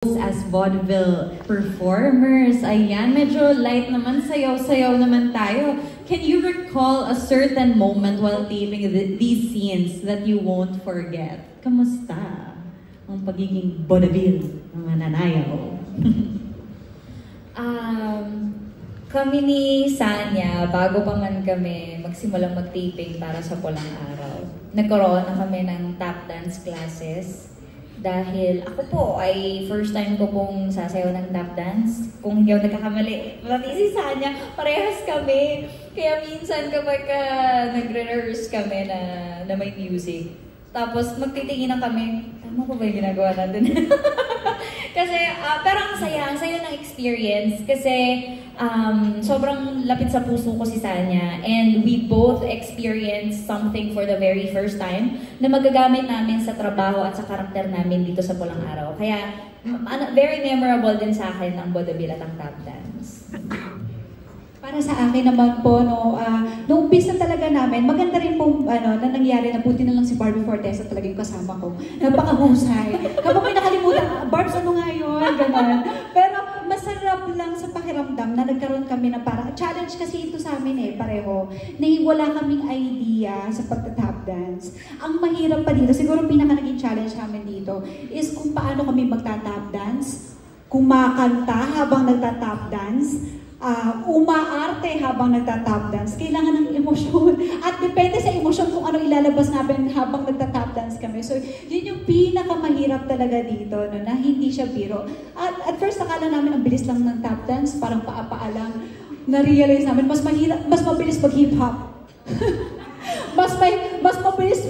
as vaudeville performers. Ayan, medyo light naman, sayaw-sayaw naman tayo. Can you recall a certain moment while taping these scenes that you won't forget? Kamusta ang pagiging vaudeville ng mananayaw? Kami ni Sanya, bago pa man kami magsimulang mag-taping para sa Pulang Araw, nagkaroon na kami ng tap dance classes. Dahil ako po ay first time ko pong sasayaw ng tap dance. Kung hindi ako nagkakamali, pati si Sanya, parehas kami. Kaya minsan kapag nagre-rehearse kami na may music, tapos magtitingin na kami, tama pa ba yung ginagawa natin? Kasi, pero ang saya ng experience kasi sobrang lapit sa puso ko si Sanya, and we both experienced something for the very first time na magagamit namin sa trabaho at sa karakter namin dito sa Pulang Araw. Kaya very memorable din sa akin ang vaudeville at ang tap dance. Para sa akin naman po, nung umpisa talaga namin, maganda rin po na nangyari na buti na lang si Barbie Fortesa talaga yung kasama ko. Napakahusay. Kapag may nakalimutan, Barbs, ano nga yun? Ganon. Pero masarap lang sa pakiramdam na nagkaroon kami na parang challenge kasi ito sa amin pareho. Na wala kaming idea sa pagta-tap dance. Ang mahirap pa dito, siguro pinaka-naging challenge namin dito, is kung paano kami magta-tap dance, kumakanta habang nagta-tap dance, umaarte habang nagta-tap dance. Kailangan ng emosyon. At depende sa emosyon kung ano ilalabas namin habang nagta-tap dance kami. So, yun yung pinakamahirap talaga dito, na hindi siya biro. At first, akala namin ang bilis lang ng tap dance, parang paa-paa lang. Na-realize namin, mas mabilis mag-hip-hop. mas mabilis,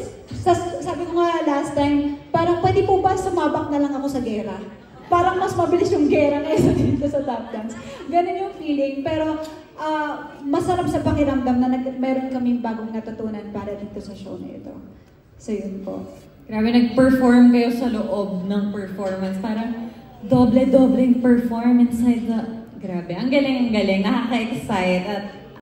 sabi ko nga last time, parang pwede po ba sumabak na lang ako sa gera? Parang mas mabilis yung gera kaysa dito sa tap dance. Ganun yung feeling. Pero masarap sa pakiramdam na meron kaming bagong natutunan para dito sa show na ito. So yun po. Grabe, nag-perform kayo sa loob ng performance. Parang doble-doble perform inside the... Grabe, ang galing, nakaka-excite. At